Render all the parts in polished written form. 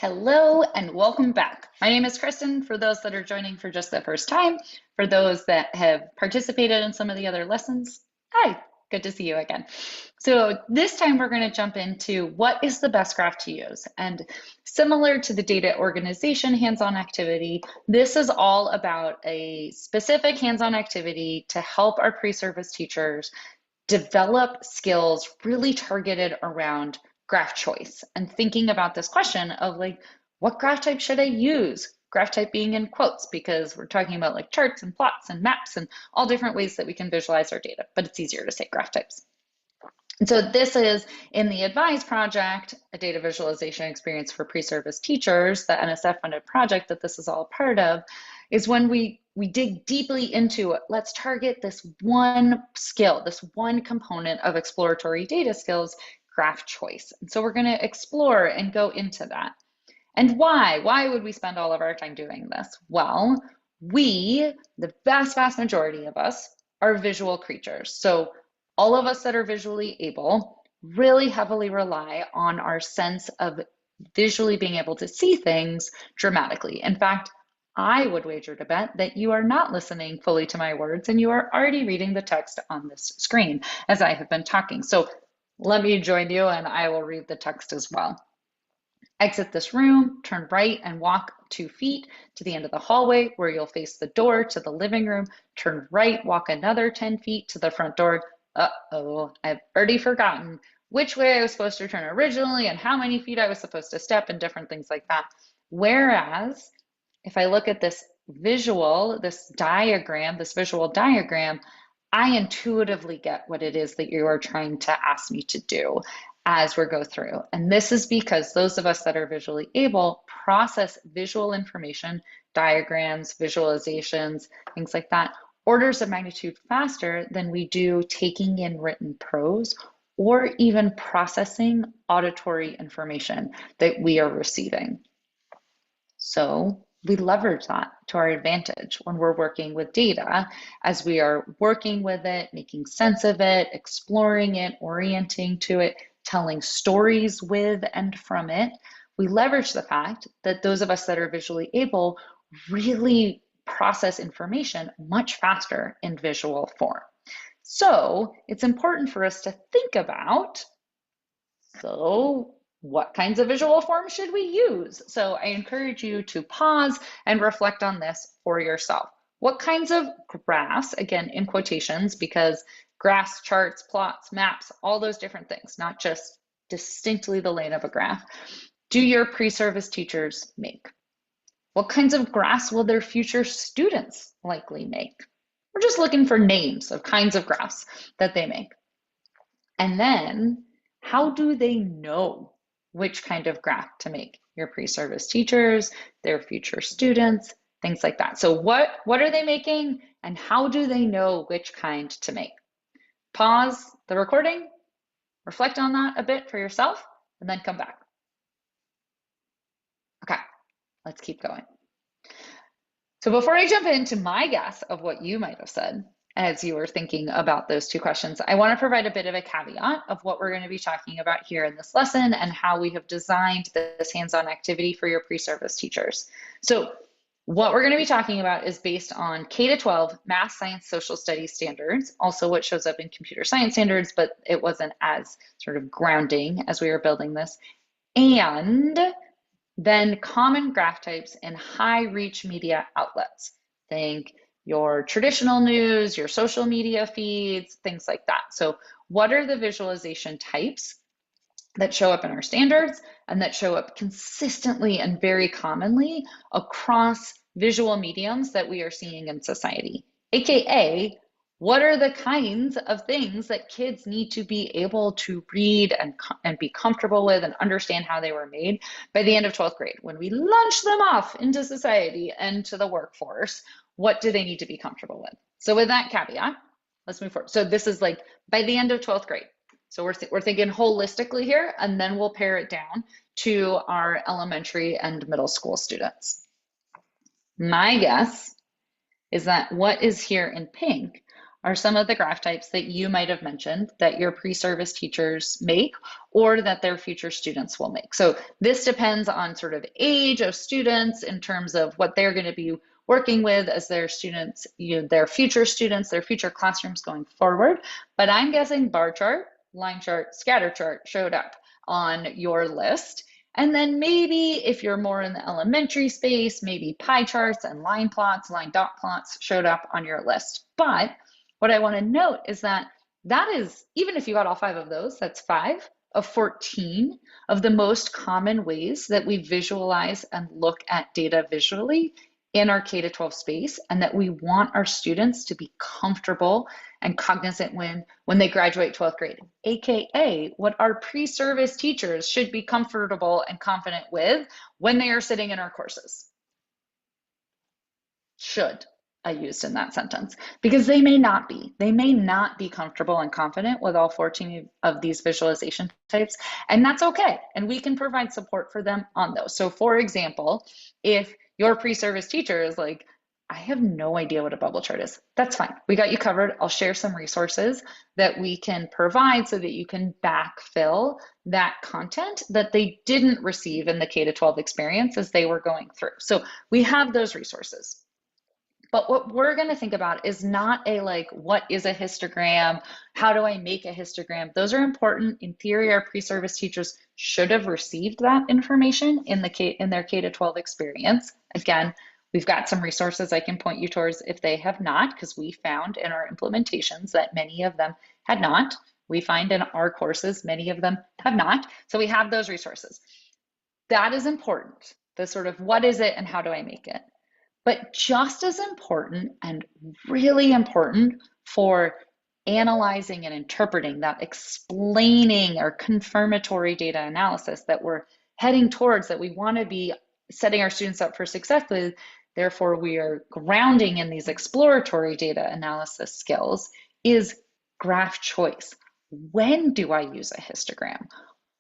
Hello and welcome back. My name is Kristen, for those that are joining for just the first time. For those that have participated in some of the other lessons, hi, good to see you again. So this time we're going to jump into what is the best graph to use. And similar to the data organization hands-on activity, this is all about a specific hands-on activity to help our pre-service teachers develop skills really targeted around graph choice and thinking about this question of like, what graph type should I use? Graph type being in quotes because we're talking about like charts and plots and maps and all different ways that we can visualize our data, but it's easier to say graph types. And so this is in the ADVizE project, a data visualization experience for pre-service teachers, the NSF funded project that this is all part of, is when we dig deeply into it. Let's target this one skill, this one component of exploratory data skills, graph choice. And so we're going to explore and go into that. And why? Why would we spend all of our time doing this? Well, we, the vast majority of us, are visual creatures. So all of us that are visually able really heavily rely on our sense of visually being able to see things dramatically. In fact, I would wager to bet that you are not listening fully to my words and you are already reading the text on this screen as I have been talking. So let me join you and I will read the text as well. Exit this room, turn right and walk 2 feet to the end of the hallway where you'll face the door to the living room. Turn right, walk another 10 feet to the front door. Uh-oh, I've already forgotten which way I was supposed to turn originally and how many feet I was supposed to step and different things like that. Whereas if I look at this visual, this diagram, this visual diagram, I intuitively get what it is that you are trying to ask me to do as we go through. And this is because those of us that are visually able process visual information, diagrams, visualizations, things like that, orders of magnitude faster than we do taking in written prose or even processing auditory information that we are receiving. So we leverage that to our advantage when we're working with data, as we are working with it, making sense of it, exploring it, orienting to it, telling stories with and from it. We leverage the fact that those of us that are visually able really process information much faster in visual form. So it's important for us to think about, what kinds of visual forms should we use? So I encourage you to pause and reflect on this for yourself. What kinds of graphs, again, in quotations, because graphs, charts, plots, maps, all those different things, not just distinctly the lane of a graph, do your pre-service teachers make? What kinds of graphs will their future students likely make? We're just looking for names of kinds of graphs that they make. And then how do they know which kind of graph to make? Your pre-service teachers, their future students, things like that. So what are they making and how do they know which kind to make? Pause the recording, reflect on that a bit for yourself, and then come back. Okay, let's keep going. So before I jump into my guess of what you might have said as you were thinking about those two questions, I want to provide a bit of a caveat of what we're going to be talking about here in this lesson and how we have designed this hands-on activity for your pre-service teachers. So what we're going to be talking about is based on K-12 math, science, social studies standards, also what shows up in computer science standards, but it wasn't as sort of grounding as we were building this, and then common graph types in high reach media outlets. Think your traditional news, your social media feeds, things like that. So what are the visualization types that show up in our standards and that show up consistently and very commonly across visual mediums that we are seeing in society? AKA, what are the kinds of things that kids need to be able to read and be comfortable with and understand how they were made by the end of 12th grade? When we launch them off into society and to the workforce, what do they need to be comfortable with? So with that caveat, let's move forward. So this is like by the end of 12th grade. So we're thinking holistically here, and then we'll pare it down to our elementary and middle school students. My guess is that what is here in pink are some of the graph types that you might have mentioned that your pre-service teachers make or that their future students will make. So this depends on sort of age of students in terms of what they're going to be working with as their students, their future students, their future classrooms going forward. But I'm guessing bar chart, line chart, scatter chart showed up on your list. And then maybe if you're more in the elementary space, maybe pie charts and line plots, line dot plots showed up on your list. But what I want to note is that is, even if you got all 5 of those, that's 5 of 14 of the most common ways that we visualize and look at data visually in our K-12 space, and that we want our students to be comfortable and cognizant when they graduate 12th grade, AKA what our pre-service teachers should be comfortable and confident with when they are sitting in our courses. Should I used in that sentence, because they may not be. They may not be comfortable and confident with all 14 of these visualization types, and that's okay. And we can provide support for them on those. So for example, if your pre-service teacher is like, I have no idea what a bubble chart is, that's fine. We got you covered. I'll share some resources that we can provide so that you can backfill that content that they didn't receive in the K-12 experience as they were going through. So we have those resources. But what we're going to think about is not a what is a histogram? How do I make a histogram? Those are important. In theory, our pre-service teachers should have received that information in their K-12 experience. Again, we've got some resources I can point you towards if they have not, because we found in our implementations that many of them had not. We find in our courses, many of them have not. So we have those resources. That is important. The sort of what is it and how do I make it? But just as important and really important for analyzing and interpreting that explaining or confirmatory data analysis that we're heading towards, that we want to be setting our students up for success with, therefore we are grounding in these exploratory data analysis skills, is graph choice. When do I use a histogram?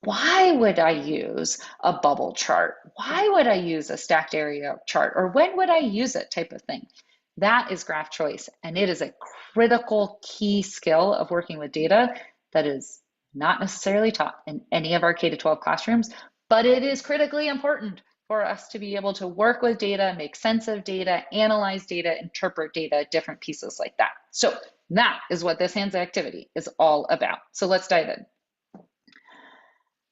Why would I use a bubble chart? Why would I use a stacked area chart? Or when would I use it type of thing? That is graph choice. And it is a critical key skill of working with data that is not necessarily taught in any of our K-12 classrooms, but it is critically important for us to be able to work with data, make sense of data, analyze data, interpret data, different pieces like that. So that is what this hands activity is all about. So let's dive in.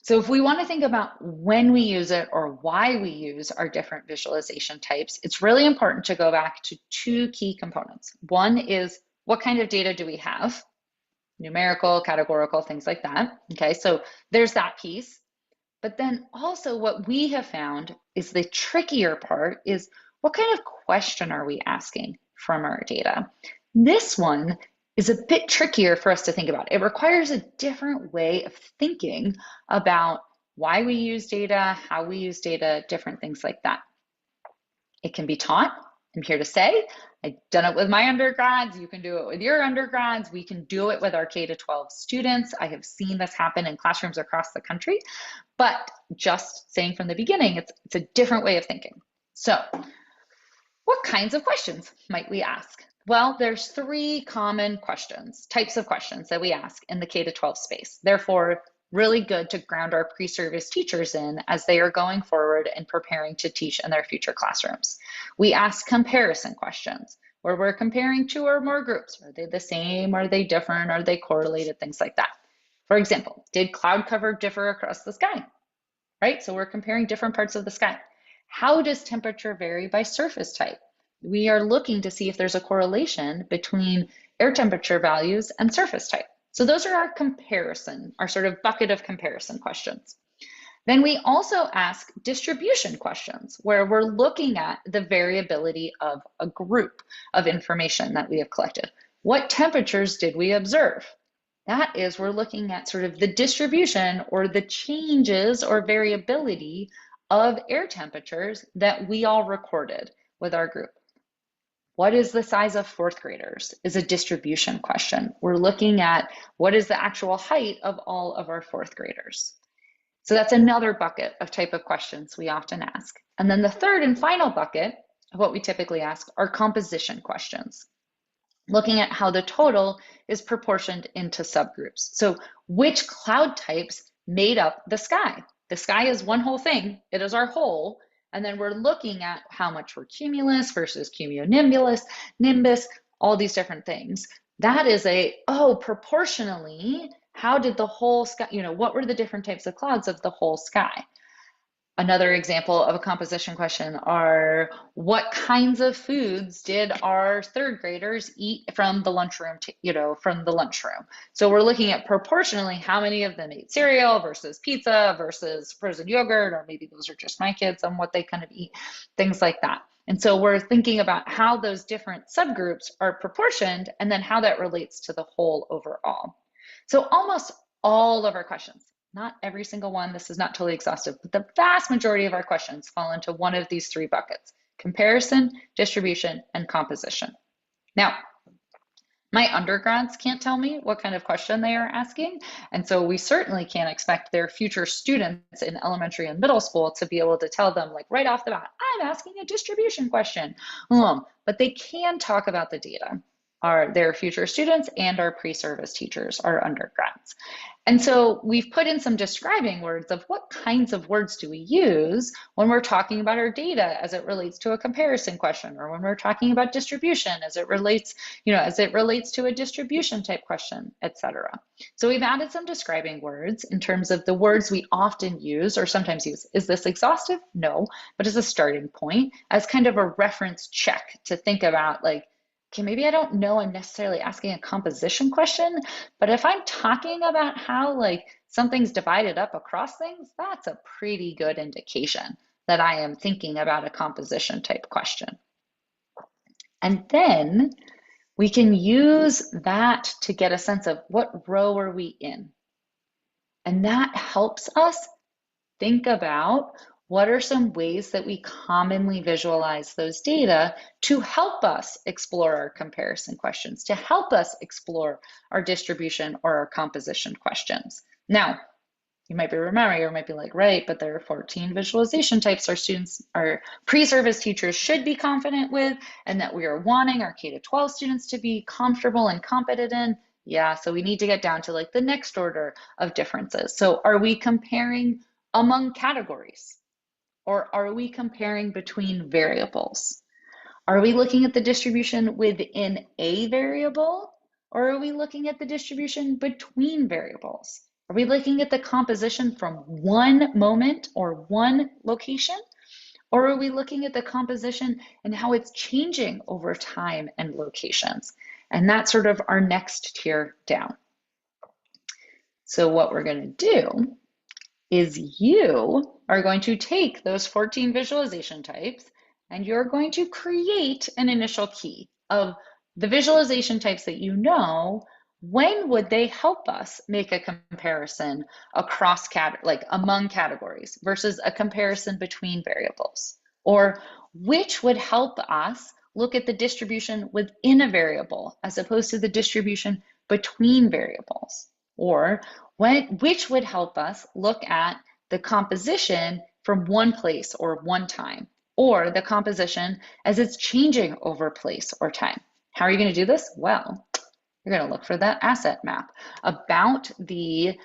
So if we want to think about when we use it or why we use our different visualization types, it's really important to go back to 2 key components. One is, what kind of data do we have? Numerical, categorical, things like that. Okay, so there's that piece. But then also what we have found is the trickier part is, what kind of question are we asking from our data? This one is a bit trickier for us to think about. It requires a different way of thinking about why we use data, how we use data, different things like that. It can be taught. I'm here to say, I've done it with my undergrads. You can do it with your undergrads. We can do it with our K-12 students. I have seen this happen in classrooms across the country, but just saying from the beginning, it's a different way of thinking. So what kinds of questions might we ask? Well, there's 3 common questions, types of questions that we ask in the K-12 space. Therefore, really good to ground our pre-service teachers in as they are going forward and preparing to teach in their future classrooms. We ask comparison questions, where we're comparing 2 or more groups. Are they the same? Are they different? Are they correlated? Things like that. For example, did cloud cover differ across the sky? Right? So we're comparing different parts of the sky. How does temperature vary by surface type? We are looking to see if there's a correlation between air temperature values and surface type. So those are our comparison, our sort of bucket of comparison questions. Then we also ask distribution questions, where we're looking at the variability of a group of information that we have collected. What temperatures did we observe? That is, we're looking at sort of the distribution or the changes or variability of air temperatures that we all recorded with our group. What is the size of 4th graders is a distribution question. We're looking at what is the actual height of all of our 4th graders. So that's another bucket of type of questions we often ask. And then the third and final bucket of what we typically ask are composition questions. looking at how the total is proportioned into subgroups. So which cloud types made up the sky? The sky is one whole thing. It is our whole. And then we're looking at how much were cumulus versus cumulonimbus, nimbus, all these different things. That is proportionally, how did the whole sky, what were the different types of clouds of the whole sky? Another example of a composition question are, what kinds of foods did our third graders eat from the lunchroom, from the lunchroom? So we're looking at proportionally how many of them ate cereal versus pizza versus frozen yogurt, or maybe those are just my kids and what they kind of eat, things like that. And so we're thinking about how those different subgroups are proportioned and then how that relates to the whole overall. So almost all of our questions, not every single one, this is not totally exhaustive, but the vast majority of our questions fall into one of these three buckets: comparison, distribution, and composition. Now, my undergrads can't tell me what kind of question they are asking, and so we certainly can't expect their future students in elementary and middle school to be able to tell them, like, right off the bat, I'm asking a distribution question. But they can talk about the data. Their future students and our pre-service teachers, our undergrads. And so we've put in some describing words of what kinds of words do we use when we're talking about our data as it relates to a comparison question, or when we're talking about distribution as it relates, to a distribution type question, etc. So we've added some describing words in terms of the words we often use or sometimes use. Is this exhaustive? No, but as a starting point, as kind of a reference check to think about, like, okay, maybe I don't know I'm necessarily asking a composition question, but if I'm talking about how something's divided up across things, that's a pretty good indication that I am thinking about a composition type question. And then we can use that to get a sense of what row are we in. And that helps us think about what are some ways that we commonly visualize those data to help us explore our comparison questions, to help us explore our distribution or our composition questions. Now, you might be remembering, or might be like, right, but there are 14 visualization types our pre-service teachers should be confident with, and that we are wanting our K-12 students to be comfortable and competent in. Yeah, so we need to get down to the next order of differences. So are we comparing among categories? Or are we comparing between variables? Are we looking at the distribution within a variable? Or are we looking at the distribution between variables? Are we looking at the composition from one moment or one location? Or are we looking at the composition and how it's changing over time and locations? And that's sort of our next tier down. So what we're going to do is you are going to take those 14 visualization types and you're going to create an initial key of the visualization types that you know. When would they help us make a comparison across among categories versus a comparison between variables? Or which would help us look at the distribution within a variable as opposed to the distribution between variables? Or which would help us look at the composition from one place or one time, or the composition as it's changing over place or time. How are you going to do this? Well, you're going to look for that asset map about the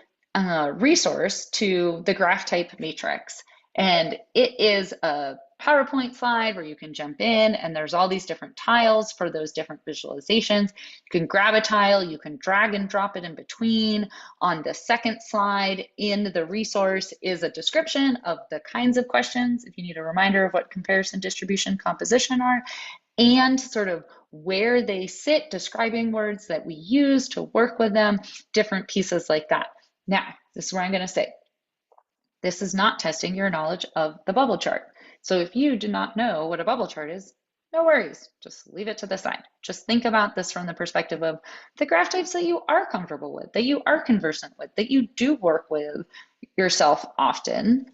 resource to the graph type matrix. And it is a PowerPoint slide where you can jump in and there's all these different tiles for those different visualizations. You can grab a tile, you can drag and drop it in between. On the second slide in the resource is a description of the kinds of questions, if you need a reminder of what comparison, distribution, composition are, and sort of where they sit, describing words that we use to work with them, different pieces like that. Now, this is where I'm going to say, this is not testing your knowledge of the bubble chart. So if you do not know what a bubble chart is, no worries, just leave it to the side. Just think about this from the perspective of the graph types that you are comfortable with, that you are conversant with, that you do work with yourself often.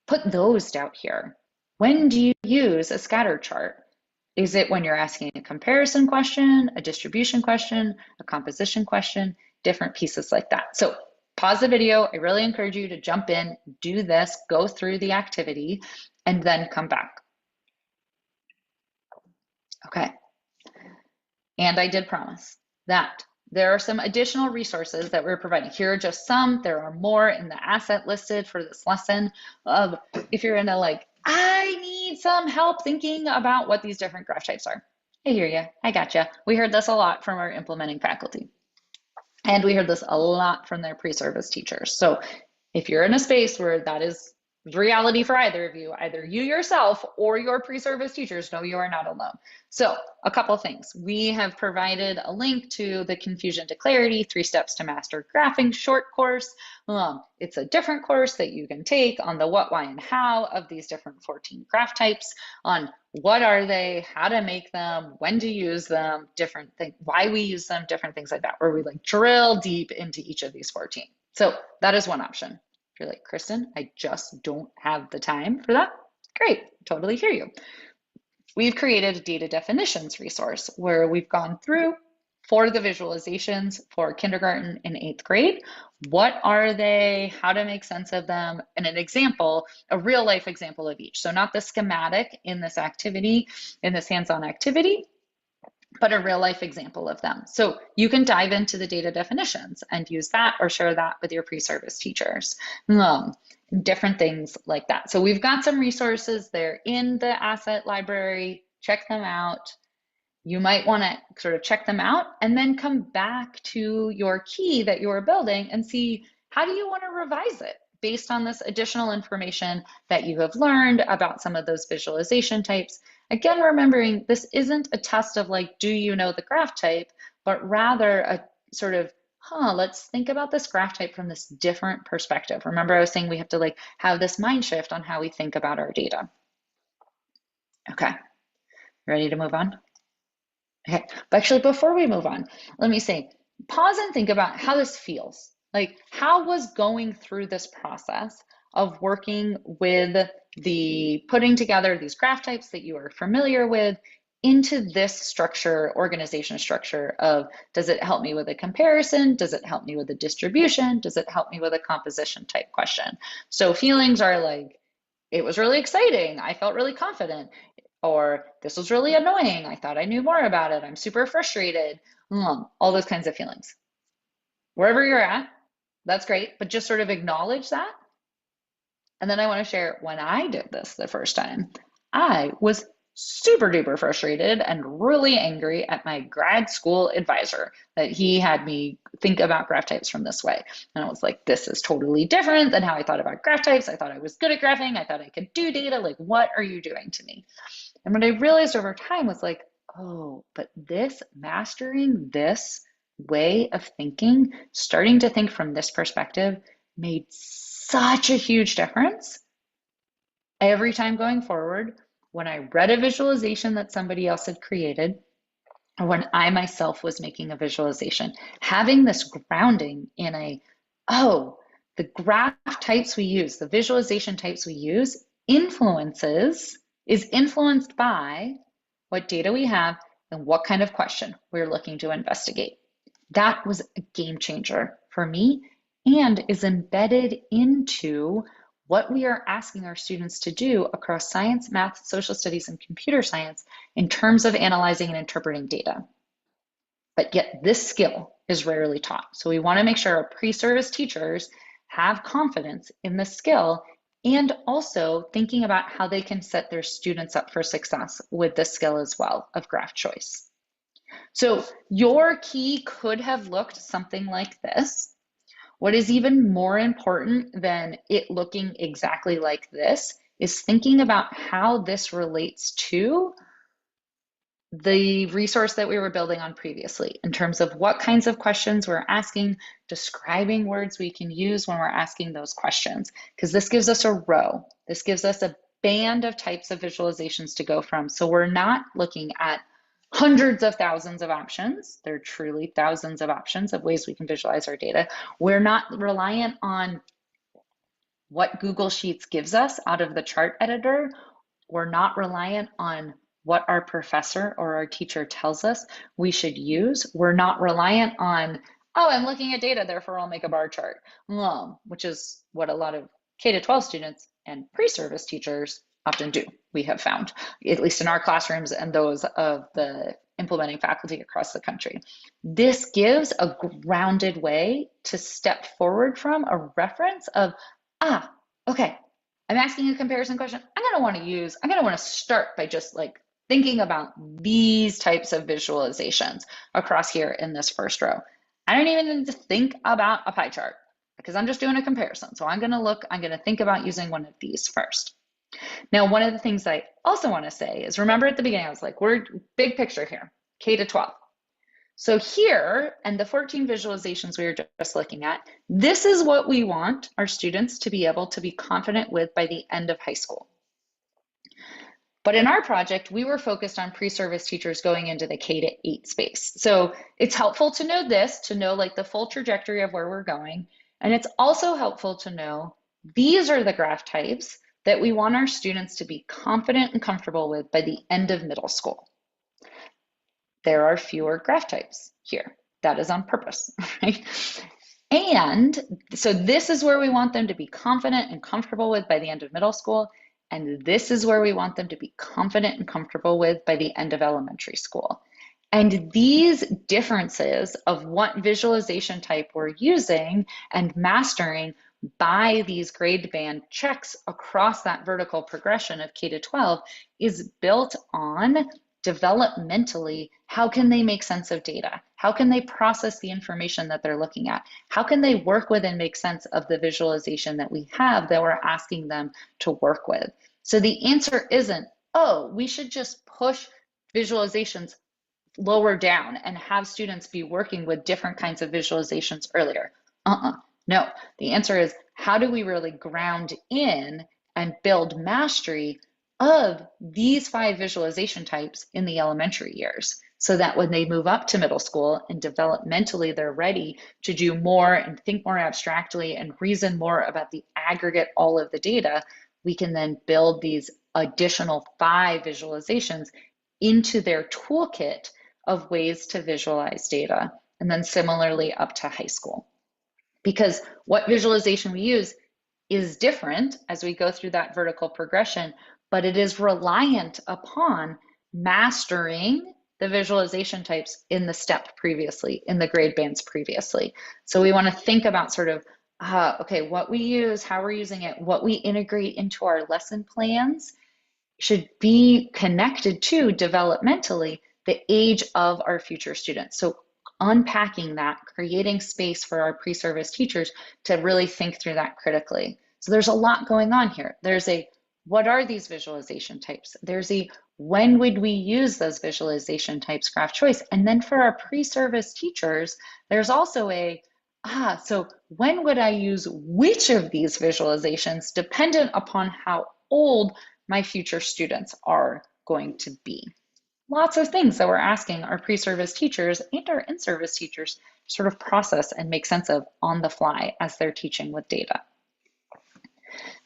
Put those down here. When do you use a scatter chart? Is it when you're asking a comparison question, a distribution question, a composition question, different pieces like that? So pause the video. I really encourage you to jump in, do this, go through the activity, and then come back. Okay. And I did promise that there are some additional resources that we're providing. Here are just some. There are more in the asset listed for this lesson of if you're in a like, I need some help thinking about what these different graph types are. I hear you. I gotcha. We heard this a lot from our implementing faculty. And we heard this a lot from their pre-service teachers. So if you're in a space where that is reality for either of you, either you yourself or your pre-service teachers, know you are not alone. So a couple things. We have provided a link to the Confusion to Clarity, 3 Steps to Master Graphing short course. It's a different course that you can take on the what, why, and how of these different 14 graph types, on what are they, how to make them, when to use them, different things, why we use them, different things like that, where we like drill deep into each of these 14. So that is one option. If you're like, Kristen, I just don't have the time for that, great, totally hear you. We've created a data definitions resource where we've gone through for the visualizations for kindergarten and 8th grade. What are they, how to make sense of them, and an example, a real life example of each. So not the schematic in this activity, in this hands-on activity, but a real life example of them. So you can dive into the data definitions and use that or share that with your pre-service teachers. Different things like that. So we've got some resources there in the asset library. Check them out. You might want to sort of check them out and then come back to your key that you are building and see, how do you want to revise it based on this additional information that you have learned about some of those visualization types. Again, remembering this isn't a test of like, do you know the graph type, but rather a sort of, let's think about this graph type from this different perspective. Remember, I was saying we have to like have this mind shift on how we think about our data. Okay, ready to move on? Okay, but actually before we move on, let me say, pause and think about how this feels. Like, how was going through this process of working with the putting together these graph types that you are familiar with into this structure, organization structure of, does it help me with a comparison? Does it help me with a distribution? Does it help me with a composition type question? So feelings are like, it was really exciting. I felt really confident. Or this was really annoying. I thought I knew more about it. I'm super frustrated. All those kinds of feelings. Wherever you're at, that's great, but just sort of acknowledge that. And then I want to share, when I did this the first time, I was super duper frustrated and really angry at my grad school advisor that he had me think about graph types from this way. And I was like, this is totally different than how I thought about graph types. I thought I was good at graphing. I thought I could do data. Like, what are you doing to me? And what I realized over time was like, oh, but this, mastering this way of thinking, starting to think from this perspective, made such a huge difference. Every time going forward, when I read a visualization that somebody else had created, or when I myself was making a visualization, having this grounding in the graph types we use, the visualization types we use is influenced by what data we have and what kind of question we're looking to investigate. That was a game changer for me and is embedded into what we are asking our students to do across science, math, social studies, and computer science in terms of analyzing and interpreting data. But yet this skill is rarely taught. So we want to make sure our pre-service teachers have confidence in this skill and also thinking about how they can set their students up for success with this skill as well of graph choice. So your key could have looked something like this. What is even more important than it looking exactly like this is thinking about how this relates to the resource that we were building on previously in terms of what kinds of questions we're asking, describing words we can use when we're asking those questions, because this gives us a row. This gives us a band of types of visualizations to go from. So we're not looking at hundreds of thousands of options. There are truly thousands of options of ways we can visualize our data. We're not reliant on what Google Sheets gives us out of the chart editor. We're not reliant on what our professor or our teacher tells us we should use. We're not reliant on, I'm looking at data, therefore I'll make a bar chart, which is what a lot of K-12 students and pre-service teachers often do, we have found, at least in our classrooms and those of the implementing faculty across the country. This gives a grounded way to step forward from a reference of, okay, I'm asking a comparison question. I'm going to want to start by just like thinking about these types of visualizations across here in this first row. I don't even need to think about a pie chart because I'm just doing a comparison. So I'm going to think about using one of these first. Now, one of the things I also want to say is, remember at the beginning, I was like, we're big picture here, K to 12. So here, and the 14 visualizations we were just looking at, this is what we want our students to be able to be confident with by the end of high school. But in our project, we were focused on pre-service teachers going into the K to 8 space. So it's helpful to know this, to know like the full trajectory of where we're going. And it's also helpful to know these are the graph types that we want our students to be confident and comfortable with by the end of middle school. There are fewer graph types here. That is on purpose, right? And so this is where we want them to be confident and comfortable with by the end of middle school. And this is where we want them to be confident and comfortable with by the end of elementary school. And these differences of what visualization type we're using and mastering by these grade band checks across that vertical progression of K to 12 is built on developmentally, how can they make sense of data? How can they process the information that they're looking at? How can they work with and make sense of the visualization that we have that we're asking them to work with? So the answer isn't, oh, we should just push visualizations lower down and have students be working with different kinds of visualizations earlier. No, the answer is, how do we really ground in and build mastery of these 5 visualization types in the elementary years, so that when they move up to middle school and developmentally they're ready to do more and think more abstractly and reason more about the aggregate, all of the data, we can then build these additional 5 visualizations into their toolkit of ways to visualize data, and then similarly up to high school. Because what visualization we use is different as we go through that vertical progression, but it is reliant upon mastering the visualization types in the step previously, in the grade bands previously. So we want to think about sort of, okay, what we use, how we're using it, what we integrate into our lesson plans should be connected to developmentally the age of our future students. So unpacking that, creating space for our pre-service teachers to really think through that critically. So there's a lot going on here. There's a, what are these visualization types? There's a, when would we use those visualization types graph choice? And then for our pre-service teachers, there's also a, so when would I use which of these visualizations dependent upon how old my future students are going to be? Lots of things that we're asking our pre-service teachers and our in-service teachers to sort of process and make sense of on the fly as they're teaching with data.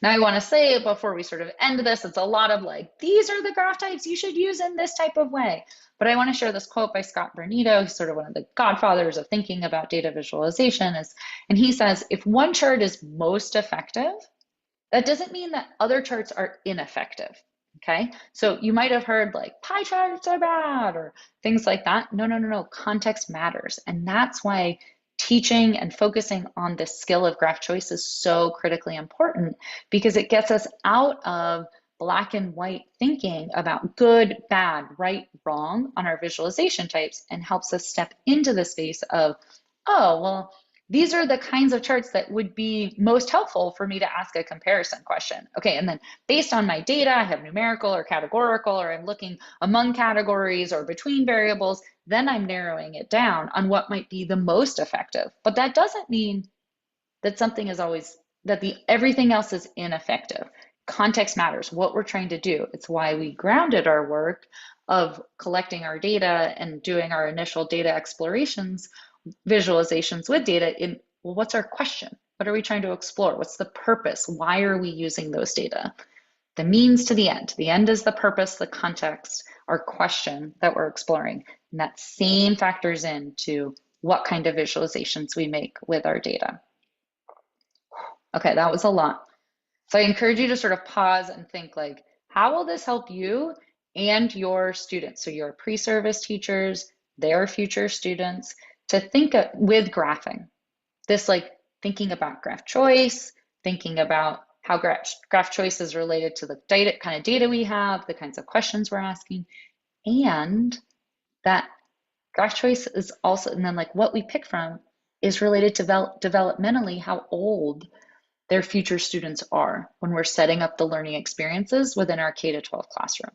Now I want to say before we sort of end this, it's a lot of like, these are the graph types you should use in this type of way. But I want to share this quote by Scott Bernito, who's sort of one of the godfathers of thinking about data visualization, and he says, if one chart is most effective, that doesn't mean that other charts are ineffective. Okay, so you might have heard like pie charts are bad or things like that. No. Context matters. And that's why teaching and focusing on this skill of graph choice is so critically important, because it gets us out of black and white thinking about good, bad, right, wrong on our visualization types and helps us step into the space of, oh, well, these are the kinds of charts that would be most helpful for me to ask a comparison question. Okay, and then based on my data, I have numerical or categorical, or I'm looking among categories or between variables, then I'm narrowing it down on what might be the most effective. But that doesn't mean that something is always, that everything else is ineffective. Context matters, what we're trying to do. It's why we grounded our work of collecting our data and doing our initial data explorations, visualizations with data in, well, what's our question? What are we trying to explore? What's the purpose? Why are we using those data? The means to the end. The end is the purpose, the context, our question that we're exploring. And that same factors into what kind of visualizations we make with our data. Okay, that was a lot. So I encourage you to sort of pause and think like, how will this help you and your students, so your pre-service teachers, their future students, to think with graphing. This like thinking about graph choice, thinking about how graph choice is related to the data, kind of data we have, the kinds of questions we're asking, and that graph choice is also, and then like what we pick from is related to developmentally how old their future students are when we're setting up the learning experiences within our K-12 classroom.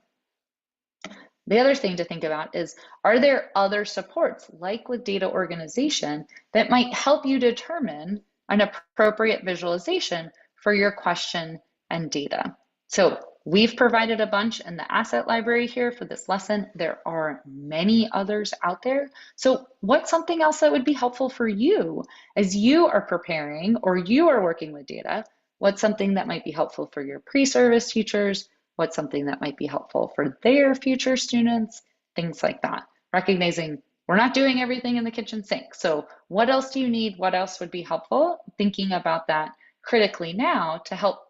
The other thing to think about is, are there other supports, like with data organization, that might help you determine an appropriate visualization for your question and data? So we've provided a bunch in the asset library here for this lesson. There are many others out there. So what's something else that would be helpful for you as you are preparing or you are working with data? What's something that might be helpful for your pre-service teachers? What's something that might be helpful for their future students? Things like that. Recognizing we're not doing everything in the kitchen sink. So what else do you need? What else would be helpful? Thinking about that critically now to help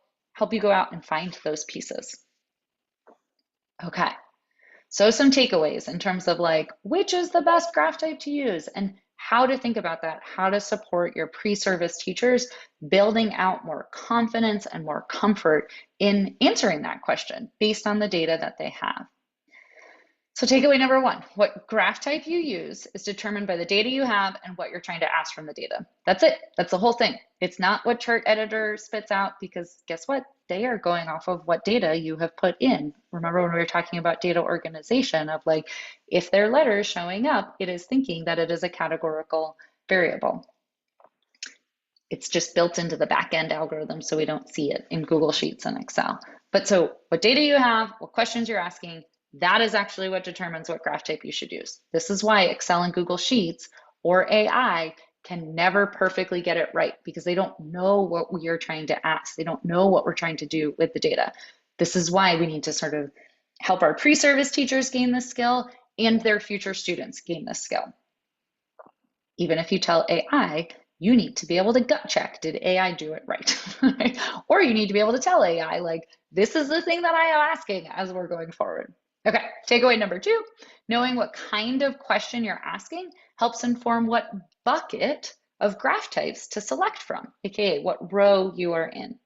you go out and find those pieces. Okay, so some takeaways in terms of like, which is the best graph type to use and how to think about that, how to support your pre-service teachers, building out more confidence and more comfort in answering that question based on the data that they have. So takeaway number one, what graph type you use is determined by the data you have and what you're trying to ask from the data. That's it. That's the whole thing. It's not what chart editor spits out, because guess what? They are going off of what data you have put in. Remember when we were talking about data organization of like, if their letters showing up, it is thinking that it is a categorical variable. It's just built into the back-end algorithm, so we don't see it in Google Sheets and Excel. But so what data you have, what questions you're asking, that is actually what determines what graph type you should use. This is why Excel and Google Sheets or AI can never perfectly get it right, because they don't know what we are trying to ask. They don't know what we're trying to do with the data. This is why we need to sort of help our pre-service teachers gain this skill and their future students gain this skill. Even if you tell AI, you need to be able to gut check, did AI do it right? Or you need to be able to tell AI, like, this is the thing that I am asking as we're going forward. Okay, takeaway number two, knowing what kind of question you're asking helps inform what bucket of graph types to select from, aka what row you are in.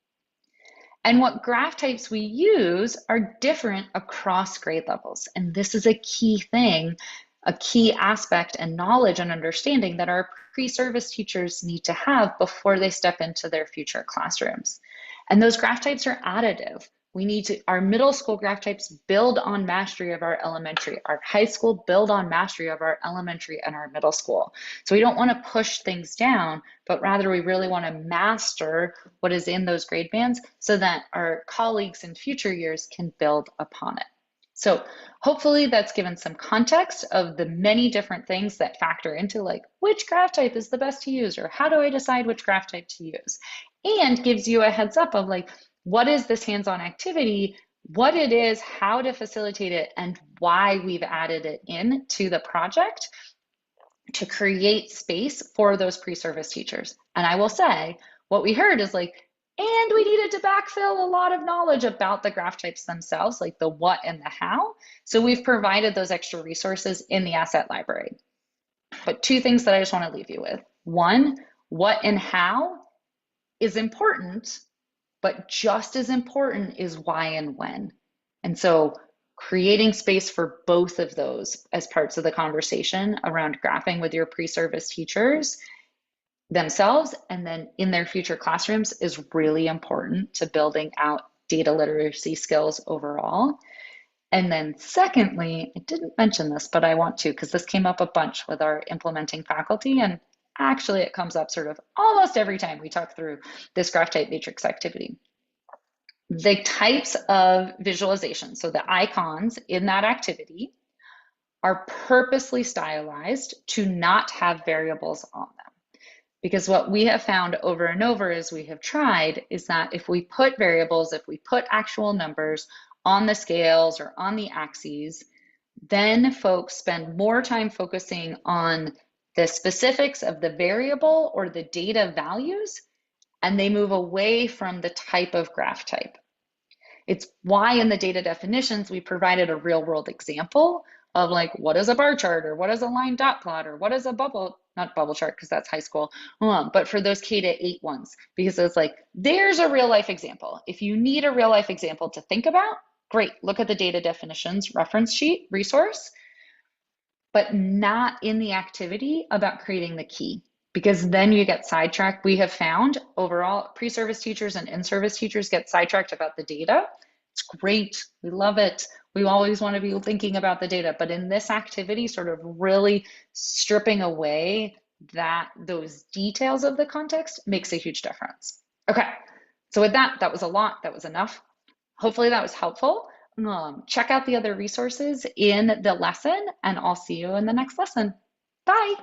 And what graph types we use are different across grade levels. And this is a key thing, a key aspect and knowledge and understanding that our pre-service teachers need to have before they step into their future classrooms. And those graph types are additive. We need to, our middle school graph types build on mastery of our elementary. Our high school build on mastery of our elementary and our middle school. So we don't want to push things down, but rather we really want to master what is in those grade bands so that our colleagues in future years can build upon it. So hopefully that's given some context of the many different things that factor into like, which graph type is the best to use, or how do I decide which graph type to use? And gives you a heads up of like, what is this hands-on activity, what it is, how to facilitate it, and why we've added it in to the project to create space for those pre-service teachers. And I will say, what we heard is like, and we needed to backfill a lot of knowledge about the graph types themselves, like the what and the how. So we've provided those extra resources in the asset library. But two things that I just want to leave you with. One, what and how is important, but just as important is why and when. And so creating space for both of those as parts of the conversation around graphing with your pre-service teachers themselves and then in their future classrooms is really important to building out data literacy skills overall. And then secondly, I didn't mention this, but I want to, because this came up a bunch with our implementing faculty, and actually it comes up sort of almost every time we talk through this graph type matrix activity. The types of visualization, so the icons in that activity, are purposely stylized to not have variables on them. Because what we have found over and over as we have tried is that if we put variables, if we put actual numbers on the scales or on the axes, then folks spend more time focusing on the specifics of the variable or the data values, and they move away from the type of graph type. It's why in the data definitions, we provided a real world example of like, what is a bar chart, or what is a line dot plot, or what is a bubble, not bubble chart, because that's high school, but for those K-8 ones, because it's like, there's a real life example. If you need a real life example to think about, great, look at the data definitions reference sheet resource, but not in the activity about creating the key, because then you get sidetracked. We have found overall pre-service teachers and in-service teachers get sidetracked about the data. It's great, we love it. We always want to be thinking about the data, but in this activity, sort of really stripping away those details of the context makes a huge difference. Okay, so with that was a lot, that was enough. Hopefully that was helpful. Check out the other resources in the lesson, and I'll see you in the next lesson. Bye.